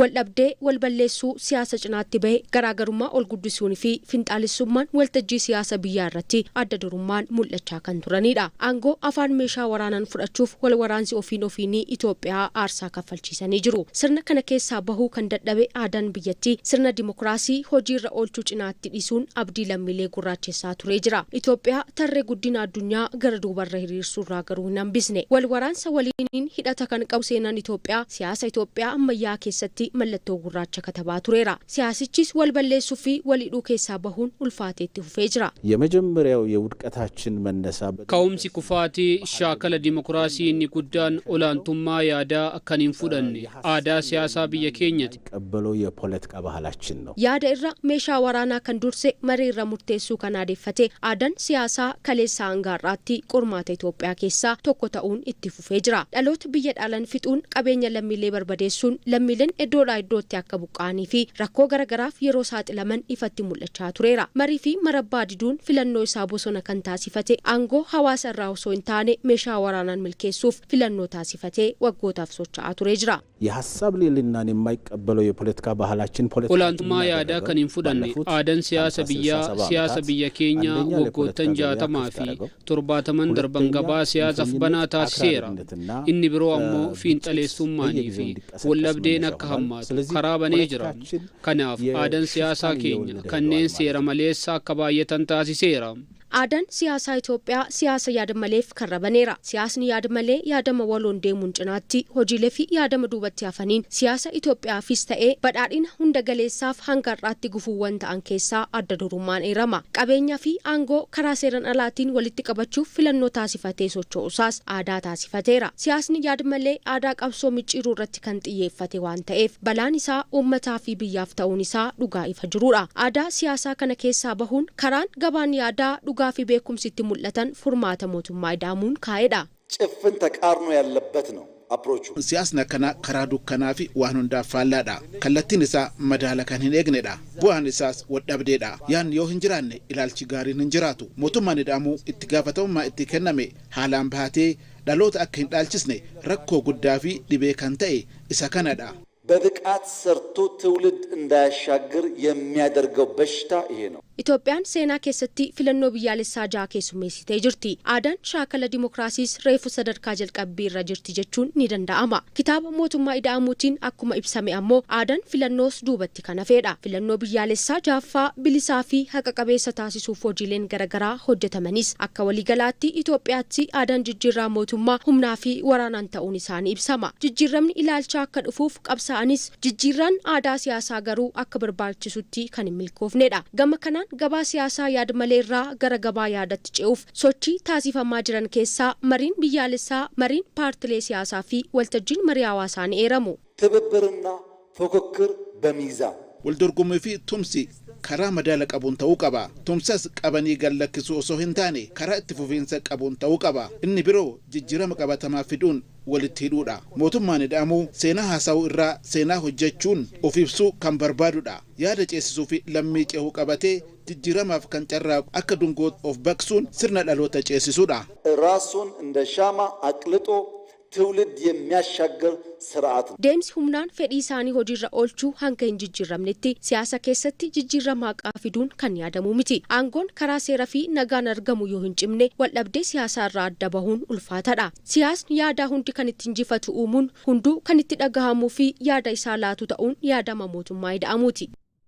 waldhabdee walballeessuu siyaasa cinaatti bahe garaagarummaa ol guddisuun fi finxaalessummaan waltajjii siyaasa biyyaa irratti adda durummaan mul'achaa kan turanidha. Aangoo afaan meeshaa waraanaan fudhachuuf wal waraansi ofiinii Itoophiyaa aarsaa kaffalchiisanii jiru. Sirna kana keessaa bahuu kan dadhabe aadaan biyyattii sirna dimokiraasii hojiirra oolchuu cinaatti dhiisuun abdii lammiilee gurraachessaa turee jira. Itoophiyaa tarree guddina addunyaa gara duubarra hiriirsuurraa garuu hin hambisne. Wal waraansa waliiniin hidhata kan qabu seenaan Itoophiyaa siyaasa Itoophiyaa ammayyaa keessatti mallattoo gurraacha katabaa tureera. Siyaasichis wal balleessuu fi walidhuu keessaa bahuun ulfaateetti fufee jira. የመጀመሪያው የውድቀታችን መነሳ ከውምሲ ኩፋቲ ሻከለ ዲሞክራሲ inni guddaan olaantummaa yaadaa akkan hin fudhanne aadaa siyaasaa biyya keenyati ቀበለው የፖለቲካ ባህላችን ነው። yaada irra meeshaa waraanaa kan durse marii irra murteessuu kan adeeffate aadaan siyaasaa kaleessaa hangaarraatti qormaata Itoophiyaa keessaa tokko ta'uun itti fufee jira. Dhaloota biyya dhaalan fixuun qabeenya lammiilee barbadeessuun lammiileen iddoodhaa iddootti akka buqqaanii fi rakkoo garagaraaf yeroo saaxilaman ifatti mul'achaa tureera. Marii fi marabbaa diduun filannoo isaa bosona kan taasifate aangoo hawaasa irraa osoo hin taane meeshaa waraanaan milkeessuuf filannoo taasifate waggootaaf socho'aa turee jira. የሐሳብ ልዕልናን የማይቀበለው የፖለቲካ ባህላችን olaantummaa yaadaa kan hin fudhanne aadaan siyaasa biyya keenya waggoottan 60 fi 70 darban gabaa siyaasaaf banaa taasiseera. Inni biroo ammoo fiinxaleessummaanii fi waldhabdeen akka hammaatu karaa banee jira. Kanaaf aadaan siyaasaa keenya kanneen seera maleessa akka baay'atan taasiseera. Aadaan siyaasaa Itoophiyaa siyaasa yaada maleef karrabaneera. Siyaasni yaada malee yaadama waloon deemuun cinaatti hojiilee fi yaadama duubatti hafaniin siyaasa Itoophiyaafis ta'ee badhaadhina hunda galeessaaf hanga har'aatti gufuuwwan ta'an keessaa adda durummaan eerama. Qabeenyaa fi aangoo karaa seeran alaatiin walitti qabachuuf filannoo taasifatee socho'usaas aadaa taasifateera. Siyaasni yaada malee aadaa qabsoo micciiruu irratti kan xiyyeeffate waan ta'eef balaan isaa uummataa fi biyyaaf ta'uun isaa dhugaa ifa jirudha. Aadaa siyaasaa kana keessaa bahuun karaan gabaan yaadaa ጋፊ በኩምሲቲ ሙለታን ፎርማታ ሞቱማ አይዳሙን ካይዳ ጭፍን ተቃርኖ ያለበት ነው አፕሮቹ ሲያስና ከራዱ ከናፊ ዋኑንዳ ፋላዳ ከለቲንሳ መዳላ ካን ሄግነዳ ቡሃንሳስ ወዳብዴዳ ያን ዮህንጅራነ ኢላልቺ ጋሪን እንጅራቱ ሞቱማን ዳሙ ኢትጋፈተውማ ኢትከነሜ ሃላም ባቴ ዳሎት አከን ዳልቺስነ ረኮ ጉዳፊ ዲቤ ካንተይ ኢሳካናዳ በብቃት ሰርቶ ትውልድ እንዳያሻግር የሚያደርገው በሽታ ይሄ ነው። ኢትዮጵያን ሴና ከሰቲ ፍለኖ ቢያለሳ ጃኬሱሜሲቴ ጅርቲ አዳን ሻከለ ዲሞክራሲስ ሬፉ ሰደርካ ጀልቀቢ ረጅርቲ ጀቹን ኒደንዳአማ ኪታብ ሞቱማ ኢዳሙቲን አኩማ ኢብሰሜ አሞ አዳን ፍለኖስ ዱበቲ ከነፌዳ ፍለኖ ቢያለሳ ጃፋ ቢሊሳፊ ሀቀቀቤሰ ታሲሱ ፎጂሌን ገረገራ ሆጀተመኒስ አካ ወሊገላቲ ኢትዮጵያቲ አዳን ጅጅራ ሞቱማ ሁምናፊ ወራናን ተኡን ኢሳኒ ኢብሰማ ጅጅረምኒ ኢላልቻ ከድፉፍ ቀብሳ anis jijjiirran aadaa siyaasaa garuu akka barbaachisutti kan hin milkoofnedha. Gama kanaan gabaa siyaasaa yaada maleerraa gara gabaa yaadatti ce'uuf sochii taasifamaa jiran keessaa mariin biyyaalessaa, mariin paartilee siyaasaa fi waltajjiin marii hawaasaa ni eeramu. ትብብርና ፉክክር በሚዛን ወልዶርጉም fi tumsi karaa madaala qabuun ta'uu qaba. Tumsas qabanii gallakkisuu osoo hin taane karaa itti fufiinsa qabuun ta'uu qaba. Inni biroo jijjiirama qabatamaa fiduun walitti hidhuudha. Mootummaan ida'amuu seenaa haasa'uu irraa seenaa hojjechuun of ibsuu kan barbaadudha. Yaada ceesisuu fi lammii ceehuu qabatee jijjiiramaaf kan carraaqu akka dungoot of baqsuun sirna dhaloota ceesisuudha. ራሱን እንደ ሻማ አቅልጦ ትውልድ የሚያሻግር ስርዓት ነው። ደምስ ሁምናን ፌዲሳኒ ሆጂራ ኦልቹ ሃንከ እንጅጅራምነቲ ሲያሳ ከሰቲ ጅጅራማ ቃፊዱን ከን ያደሙ ሚቲ አንጎን ከራ ሴራፊ ነጋን አርገሙ ይሁንጭምኔ ወልደብዴ ሲያሳ ራዳባሁን ኡልፋታዳ ሲያስን ያዳ ሁንዲ ከንቲ እንጂፈቱ ኡሙን ሁንዱ ከንቲ ደጋሃሙ ፊ ያዳ ኢሳላቱ ተኡን ያዳ ማሞቱ ማይዳሙቲ